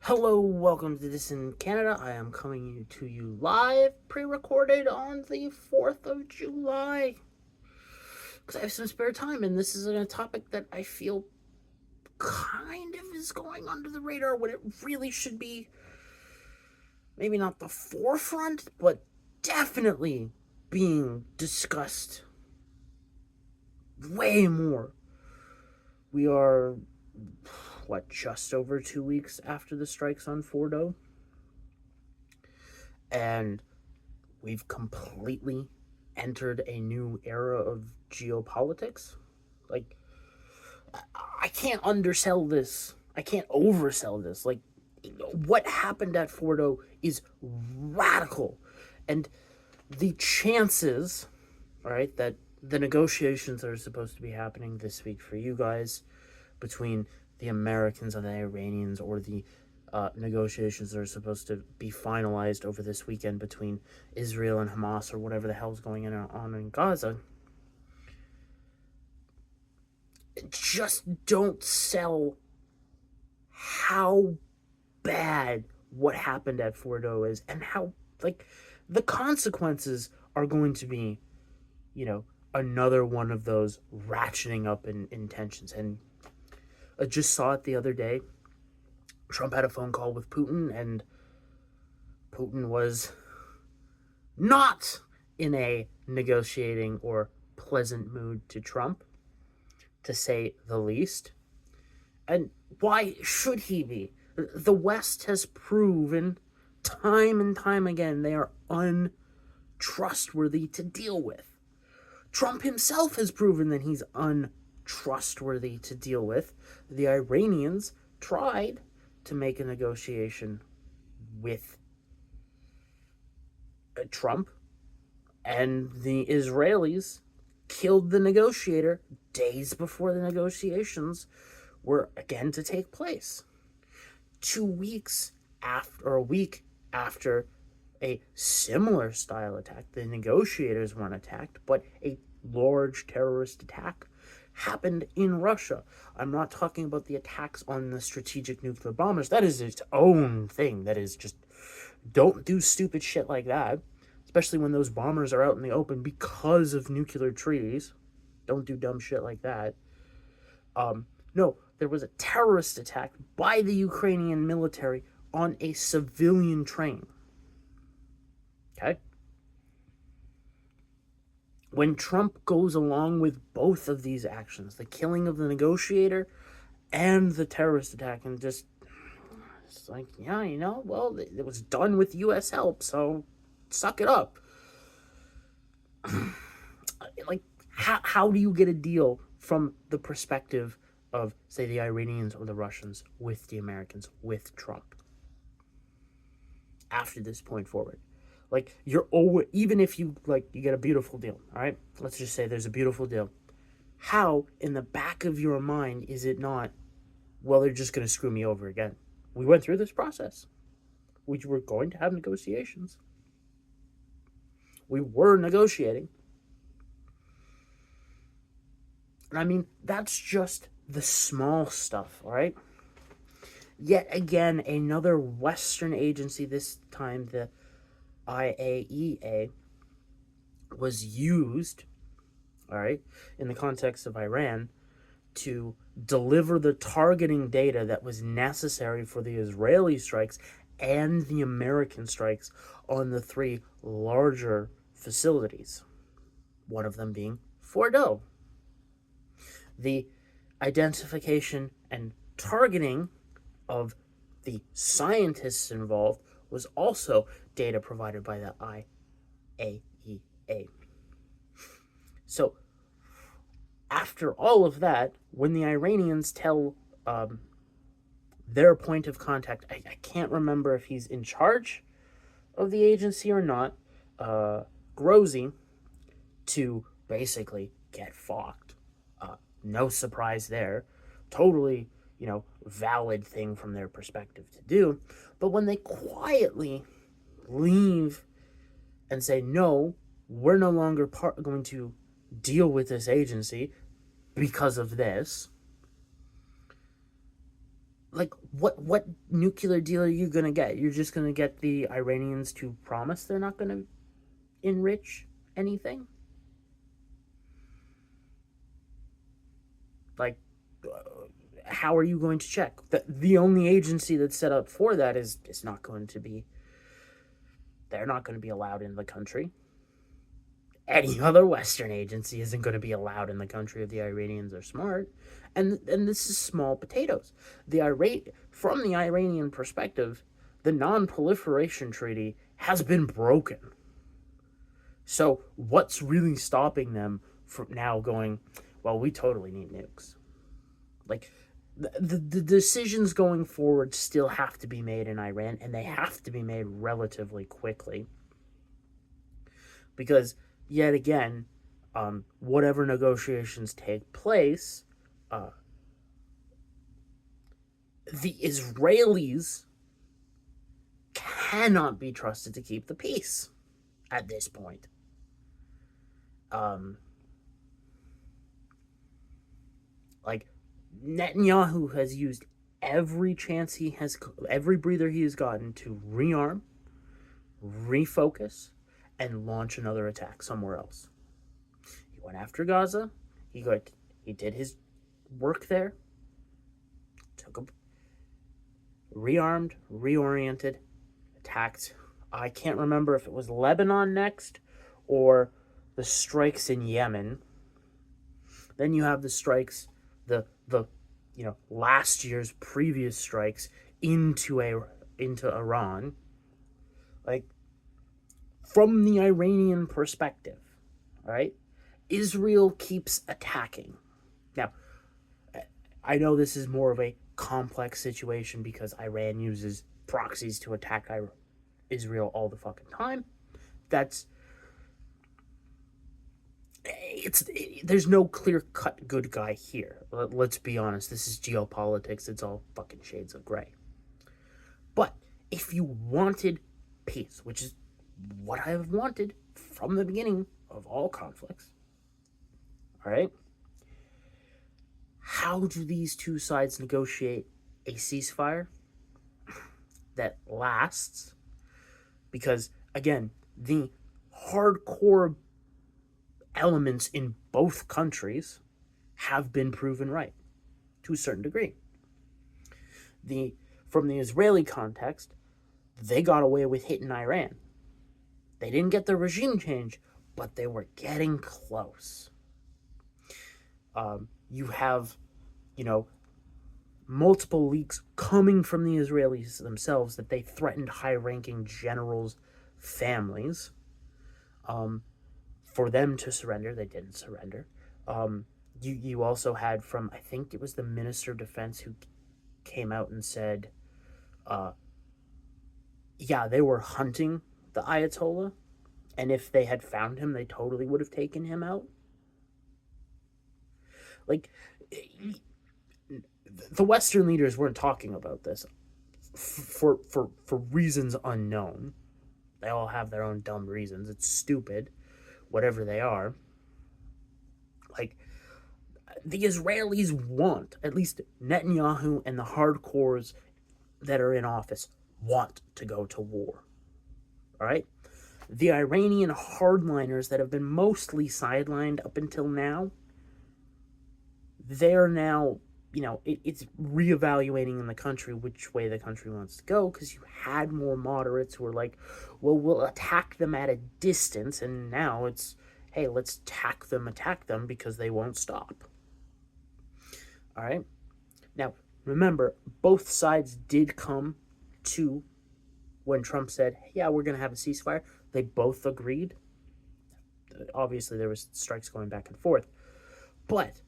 Hello, welcome to Dissident Canada. I am coming to you live, pre-recorded on the 4th of July. Because I have some spare time, and this is a topic that I feel kind of is going under the radar when it really should be, maybe not the forefront, but definitely being discussed way more. We are, just over 2 weeks after the strikes on Fordow? And we've completely entered a new era of geopolitics. Like, I can't undersell this. I can't oversell this. Like, what happened at Fordo is radical. And the chances, right, that the negotiations that are supposed to be happening this week for you guys between the Americans and the Iranians, or the negotiations that are supposed to be finalized over this weekend between Israel and Hamas, or whatever the hell's going on in Gaza, just don't sell how bad what happened at Fordo is, and how, like, the consequences are going to be, another one of those ratcheting up in tensions. And I just saw it the other day. Trump had a phone call with Putin, and Putin was not in a negotiating or pleasant mood to Trump, to say the least. And why should he be? The West has proven time and time again they are untrustworthy to deal with. Trump himself has proven that he's untrustworthy to deal with. The Iranians tried to make a negotiation with Trump, and the Israelis killed the negotiator days before the negotiations were again to take place. 2 weeks after, or a week after, a similar style attack, the negotiators weren't attacked, but a large terrorist attack happened in Russia. I'm not talking about the attacks on the strategic nuclear bombers. That is its own thing. That is just, don't do stupid shit like that, especially when those bombers are out in the open because of nuclear treaties. Don't do dumb shit like that. No, there was a terrorist attack by the Ukrainian military on a civilian train. Okay? When Trump goes along with both of these actions, the killing of the negotiator and the terrorist attack, and just, it's like, yeah, well, it was done with U.S. help, so suck it up. Like, how do you get a deal from the perspective of, say, the Iranians or the Russians with the Americans, with Trump, after this point forward? Like, even if you get a beautiful deal, all right? Let's just say there's a beautiful deal. How, in the back of your mind, is it not, well, they're just going to screw me over again? We went through this process. We were going to have negotiations. We were negotiating. And I mean, that's just the small stuff, all right? Yet again, another Western agency, this time the IAEA, was used, all right, in the context of Iran, to deliver the targeting data that was necessary for the Israeli strikes and the American strikes on the three larger facilities, one of them being Fordow. The identification and targeting of the scientists involved was also data provided by the IAEA. So, after all of that, when the Iranians tell their point of contact, I can't remember if he's in charge of the agency or not, Grossi, to basically get fucked. No surprise there. Totally, valid thing from their perspective to do. But when they quietly leave and say, no, we're no longer going to deal with this agency because of this, like, what nuclear deal are you gonna get? You're just gonna get the Iranians to promise they're not gonna enrich anything? Like, how are you going to check? The only agency that's set up for that is not going to be, they're not going to be allowed in the country. Any other Western agency isn't going to be allowed in the country if the Iranians are smart. And this is small potatoes. From the Iranian perspective, the non-proliferation treaty has been broken. So what's really stopping them from now going, well, we totally need nukes? Like, the decisions going forward still have to be made in Iran, and they have to be made relatively quickly. Because, yet again, whatever negotiations take place, the Israelis cannot be trusted to keep the peace at this point. Like, Netanyahu has used every breather he has gotten to rearm, refocus, and launch another attack somewhere else. He went after Gaza. He did his work there. Rearmed, reoriented, attacked. I can't remember if it was Lebanon next or the strikes in Yemen. Then you have the strikes, the last year's previous strikes into Iran. Like, from the Iranian perspective, all right, Israel keeps attacking. Now, I know this is more of a complex situation because Iran uses proxies to attack Israel all the fucking time. There's no clear-cut good guy here. Let's be honest, this is geopolitics. It's all fucking shades of gray. But if you wanted peace, which is what I have wanted from the beginning of all conflicts, all right, how do these two sides negotiate a ceasefire that lasts? Because, again, the hardcore elements in both countries have been proven right to a certain degree. From the Israeli context, they got away with hitting Iran. They didn't get the regime change, but they were getting close. You have, multiple leaks coming from the Israelis themselves that they threatened high-ranking generals' families for them to surrender. They didn't surrender. You also had from, I think it was the Minister of Defense who came out and said, they were hunting the Ayatollah, and if they had found him, they totally would have taken him out. Like, the Western leaders weren't talking about this for reasons unknown. They all have their own dumb reasons. It's stupid, whatever they are. Like, the Israelis want, at least Netanyahu and the hardcores that are in office want to go to war. All right? The Iranian hardliners that have been mostly sidelined up until now, they're now, it's reevaluating in the country which way the country wants to go, because you had more moderates who were like, well, we'll attack them at a distance, and now it's, hey, let's attack them because they won't stop. All right? Now, remember, both sides did come to, when Trump said, yeah, we're going to have a ceasefire, they both agreed. Obviously, there was strikes going back and forth. But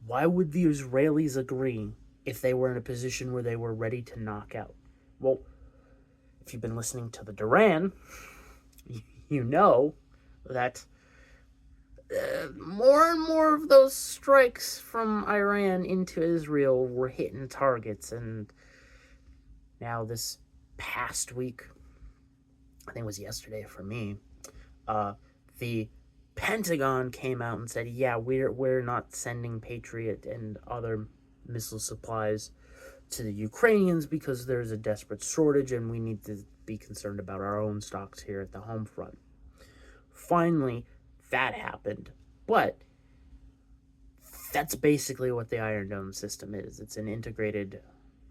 why would the Israelis agree if they were in a position where they were ready to knock out? Well, if you've been listening to the Duran, you know that more and more of those strikes from Iran into Israel were hitting targets. And now this past week, I think it was yesterday for me, the Pentagon came out and said, yeah, we're not sending Patriot and other missile supplies to the Ukrainians because there's a desperate shortage and we need to be concerned about our own stocks here at the home front. Finally, that happened. But that's basically what the Iron Dome system is. It's an integrated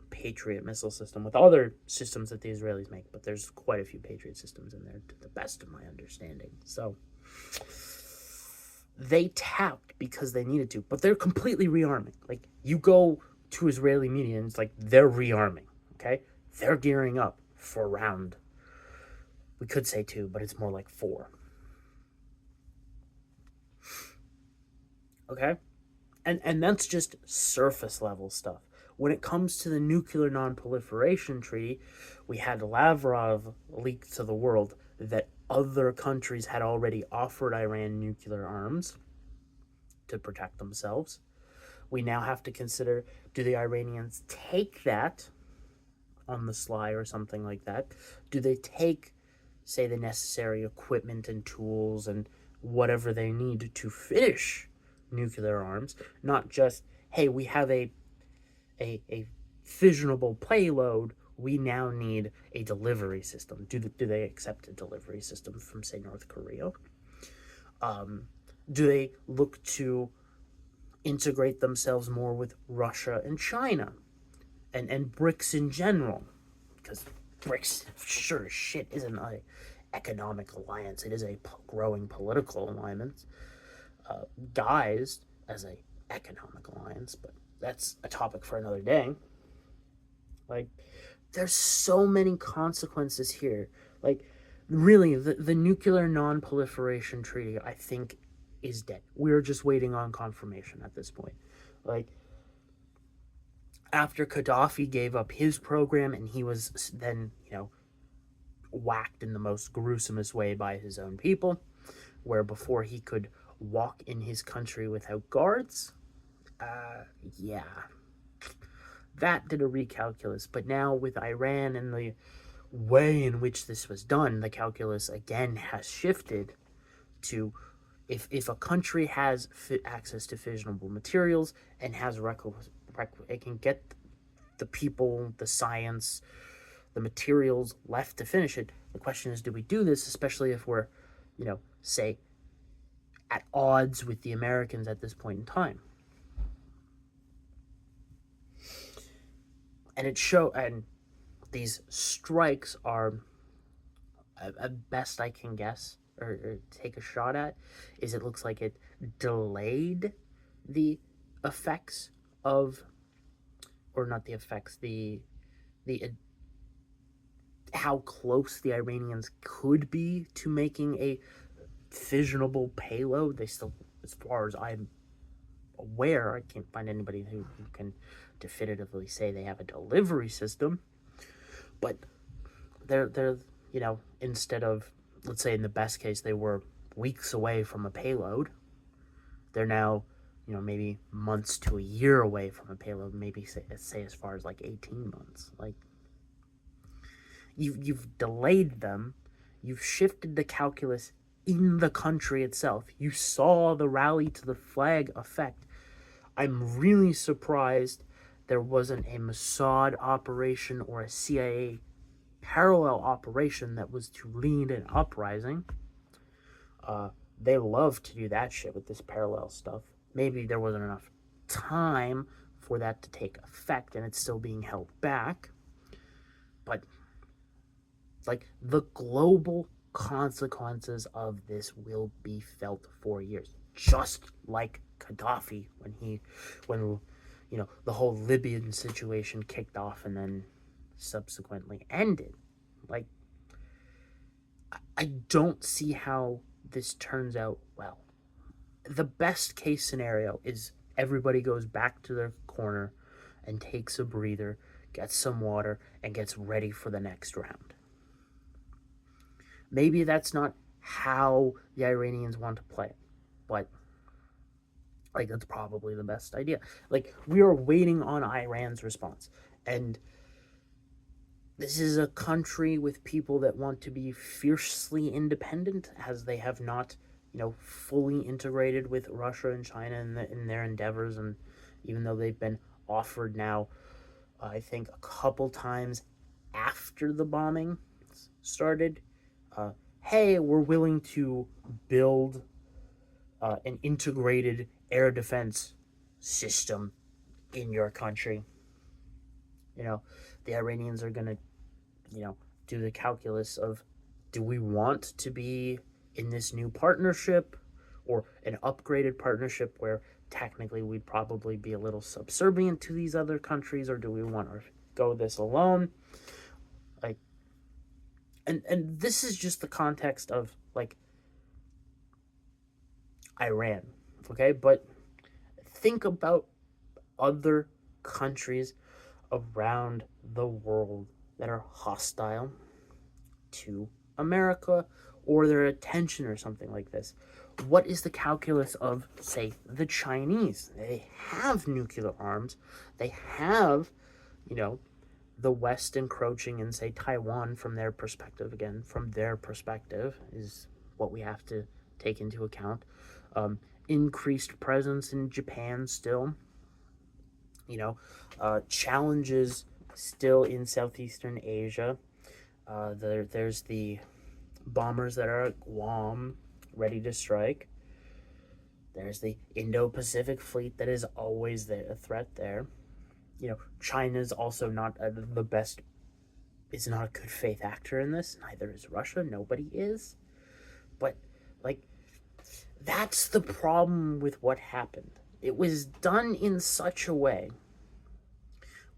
Patriot missile system with other systems that the Israelis make, but there's quite a few Patriot systems in there to the best of my understanding. So they tapped because they needed to, but they're completely rearming. Like, you go to Israeli media and it's like they're rearming, okay? They're gearing up for round. We could say 2, but it's more like 4. Okay? And that's just surface level stuff. When it comes to the Nuclear Non-Proliferation Treaty, we had Lavrov leak to the world that other countries had already offered Iran nuclear arms to protect themselves. We now have to consider, do the Iranians take that on the sly or something like that? Do they take, say, the necessary equipment and tools and whatever they need to finish nuclear arms? Not just, hey, we have a fissionable payload, we now need a delivery system. Do they accept a delivery system from, say, North Korea? Do they look to integrate themselves more with Russia and China and BRICS in general? Because BRICS, sure as shit, isn't an economic alliance. It is a growing political alliance, guised as a economic alliance, but that's a topic for another day. Like, there's so many consequences here. Like, really, the Nuclear Non-Proliferation Treaty, I think, is dead. We're just waiting on confirmation at this point. Like, after Gaddafi gave up his program and he was then, whacked in the most gruesomest way by his own people, where before he could walk in his country without guards, yeah, that did a recalculus. But now with Iran and the way in which this was done, the calculus again has shifted to if a country has access to fissionable materials and has it can get the people, the science, the materials left to finish it. The question is, do we do this, especially if we're, say, at odds with the Americans at this point in time? And these strikes are, at best I can guess or take a shot at, is it looks like it delayed the effects of, or not the effects, the how close the Iranians could be to making a fissionable payload. They still, as far as I'm aware, I can't find anybody who can definitively say they have a delivery system, but they're instead of, let's say in the best case they were weeks away from a payload, they're now maybe months to a year away from a payload, maybe say as far as like 18 months. Like, you've delayed them, you've shifted the calculus in the country itself. You saw the rally to the flag effect. I'm really surprised there wasn't a Mossad operation or a CIA parallel operation that was to lead an uprising. They love to do that shit with this parallel stuff. Maybe there wasn't enough time for that to take effect and it's still being held back. But, like, the global consequences of this will be felt for years. Just like Gaddafi when the whole Libyan situation kicked off and then subsequently ended. Like, I don't see how this turns out well. The best case scenario is everybody goes back to their corner and takes a breather, gets some water, and gets ready for the next round. Maybe that's not how the Iranians want to play it, but like, that's probably the best idea. Like, we are waiting on Iran's response, and this is a country with people that want to be fiercely independent, as they have not, fully integrated with Russia and China in their endeavors. And even though they've been offered now I think a couple times after the bombing started, uh, hey, we're willing to build an integrated air defense system in your country. You know, the Iranians are going to, you know, do the calculus of, do we want to be in this new partnership or an upgraded partnership where technically we'd probably be a little subservient to these other countries, or do we want to go this alone? Like, and this is just the context of like Iran, okay? But think about other countries around the world that are hostile to America or their attention or something like this. What is the calculus of, say, the Chinese? They have nuclear arms. They have, you know, the West encroaching in, say, Taiwan from their perspective. Again, from their perspective is what we have to take into account. Increased presence in Japan still. You know, challenges still in Southeastern Asia. There's the bombers that are at Guam ready to strike. There's the Indo-Pacific fleet that is always there, a threat there. You know, China's also not the best, is not a good faith actor in this. Neither is Russia. Nobody is. But, like, that's the problem with what happened. It was done in such a way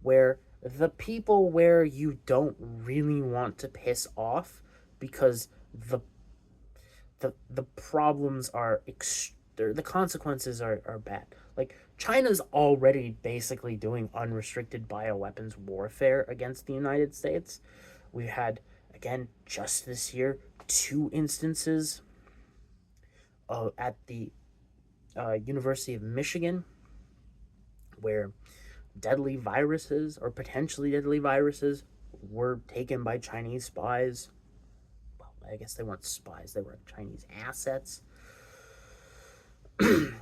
where the people where you don't really want to piss off, because the problems are the consequences are bad. Like, China's already basically doing unrestricted bioweapons warfare against the United States. We had, again, just this year, 2 instances at the University of Michigan where deadly viruses or potentially deadly viruses were taken by Chinese spies. Well, I guess they weren't spies, they were Chinese assets.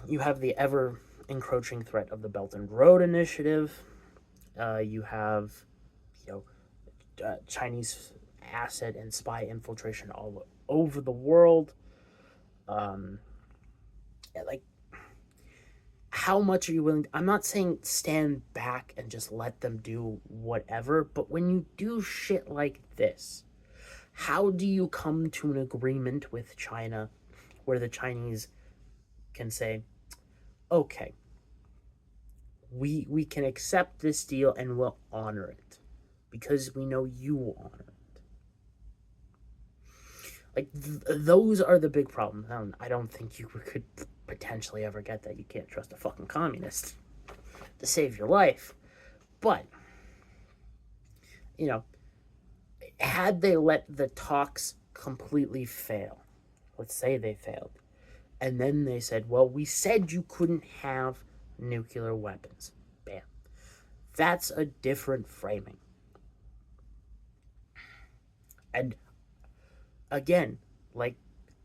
You have the ever encroaching threat of the Belt and Road Initiative. You have, you know, Chinese asset and spy infiltration all over the world. Like, how much are you willing to, I'm not saying stand back and just let them do whatever, but when you do shit like this, how do you come to an agreement with China where the Chinese can say, okay, we can accept this deal and we'll honor it because we know you will honor it. Like, those are the big problems. I don't think you could potentially ever get that. You can't trust a fucking communist to save your life. But, you know, had they let the talks completely fail, let's say they failed, and then they said, well, we said you couldn't have nuclear weapons. Bam. That's a different framing. And again, like,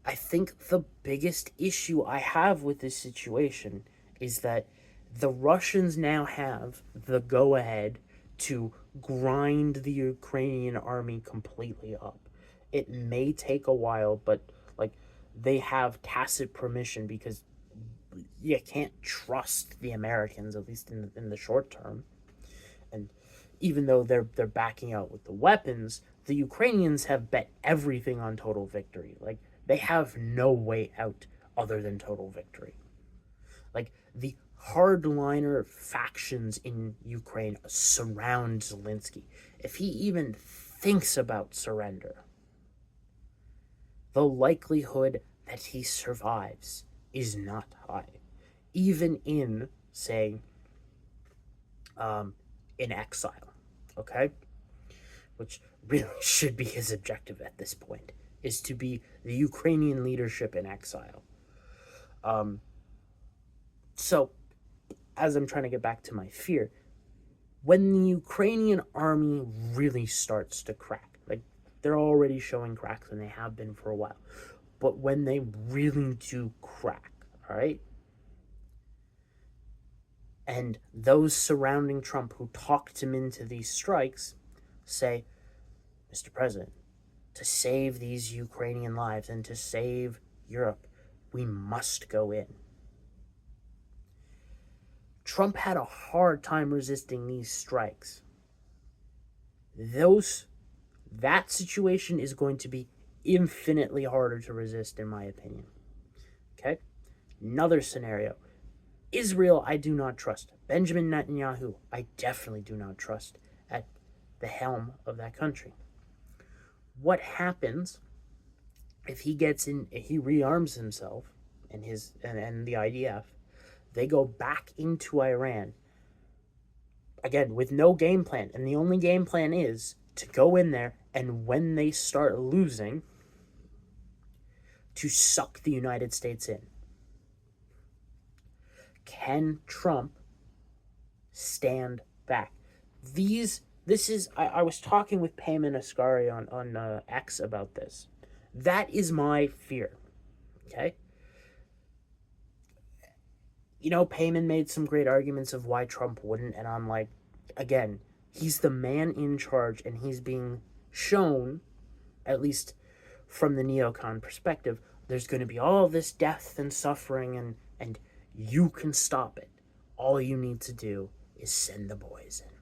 I think the biggest issue I have with this situation is that the Russians now have the go-ahead to grind the Ukrainian army completely up. It may take a while, but, like, they have tacit permission because you can't trust the Americans, at least in the short term. And even though they're backing out with the weapons, the Ukrainians have bet everything on total victory. Like, they have no way out other than total victory. Like, the hardliner factions in Ukraine surround Zelensky. If he even thinks about surrender, the likelihood that he survives is not high. Even in, say, in exile, okay? Which really should be his objective at this point, is to be the Ukrainian leadership in exile. So, as I'm trying to get back to my fear, when the Ukrainian army really starts to crack, like, they're already showing cracks and they have been for a while, but when they really do crack, all right, And those surrounding Trump who talked him into these strikes say, Mr. President, to save these Ukrainian lives and to save Europe, we must go in. Trump had a hard time resisting these strikes. That situation is going to be infinitely harder to resist, in my opinion. Okay? Another scenario. Israel, I do not trust. Benjamin Netanyahu, I definitely do not trust at the helm of that country. What happens if he rearms himself and the IDF, they go back into Iran, again, with no game plan, and the only game plan is to go in there, and when they start losing, to suck the United States in. Can Trump stand back? I was talking with Payman Ascari on X about this. That is my fear. Okay? Payman made some great arguments of why Trump wouldn't, and I'm like, again, he's the man in charge, and he's being shown, at least from the neocon perspective, there's going to be all this death and suffering, and you can stop it. All you need to do is send the boys in.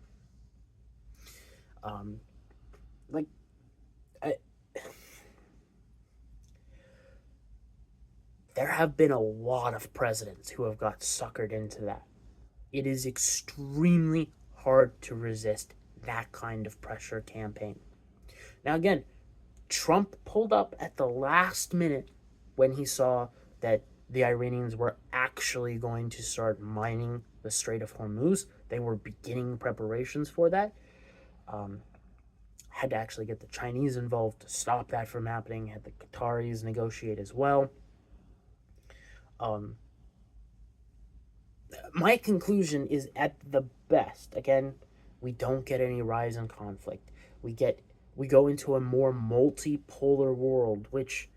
There have been a lot of presidents who have got suckered into that. It is extremely hard to resist that kind of pressure campaign. Now, again, Trump pulled up at the last minute when he saw that the Iranians were actually going to start mining the Strait of Hormuz. They were beginning preparations for that. Had to actually get the Chinese involved to stop that from happening. Had the Qataris negotiate as well. My conclusion is, at the best, again, we don't get any rise in conflict. We go into a more multipolar world, which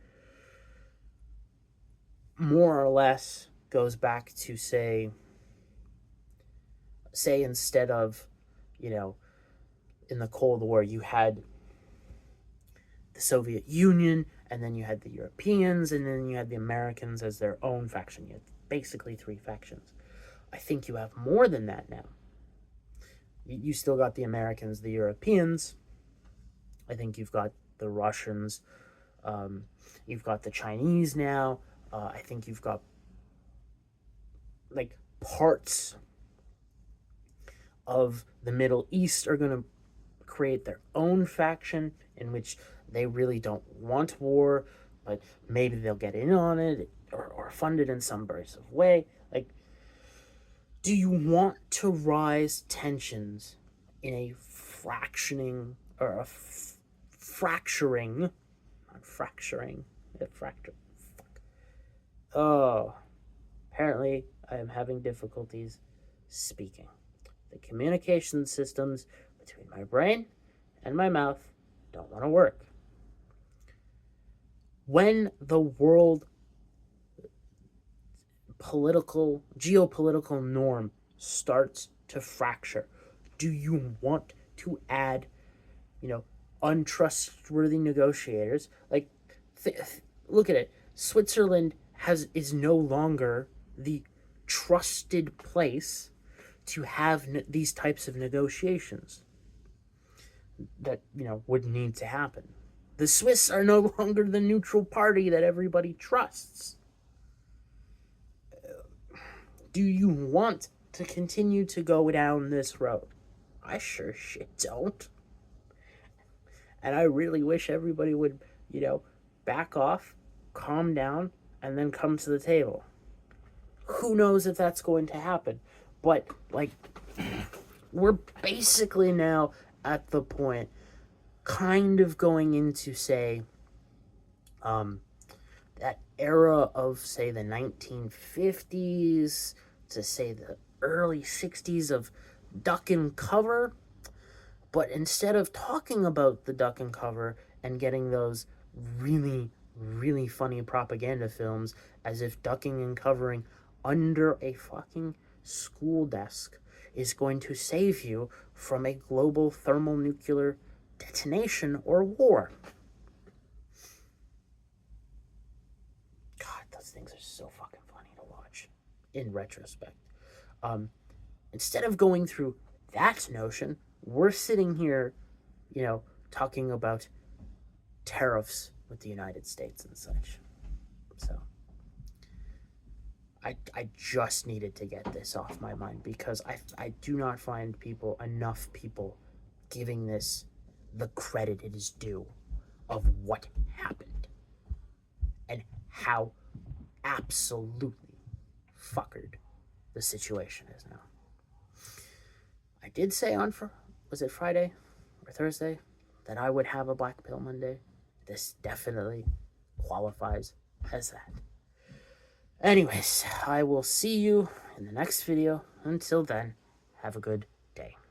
more or less goes back to say instead of, in the Cold War, you had the Soviet Union, and then you had the Europeans, and then you had the Americans as their own faction. You had basically 3 factions. I think you have more than that now. You still got the Americans, the Europeans. I think you've got the Russians. You've got the Chinese now. I think you've got, parts of the Middle East are going to create their own faction in which they really don't want war, but maybe they'll get in on it or fund it in some persuasive way. Do you want to rise tensions in a fracturing, Oh, apparently I am having difficulties speaking. The communication systems between my brain and my mouth don't want to work. When the world geopolitical norm starts to fracture, do you want to add, untrustworthy negotiators? Look at it. Switzerland is no longer the trusted place to have these types of negotiations that, would need to happen. The Swiss are no longer the neutral party that everybody trusts. Do you want to continue to go down this road? I sure shit don't. And I really wish everybody would, back off, calm down, and then come to the table. Who knows if that's going to happen? But, we're basically now at the point, kind of going into, say, that era of, say, the 1950s to, say, the early 60s of duck and cover. But instead of talking about the duck and cover and getting those really, really funny propaganda films as if ducking and covering under a fucking school desk is going to save you from a global thermonuclear detonation or war. God, those things are so fucking funny to watch in retrospect. Instead of going through that notion, we're sitting here, talking about tariffs with the United States and such. So I just needed to get this off my mind because I do not find enough people giving this the credit it is due of what happened and how absolutely fuckered the situation is now. I did say was it Friday or Thursday that I would have a Black Pill Monday. This definitely qualifies as that. Anyways, I will see you in the next video. Until then, have a good day.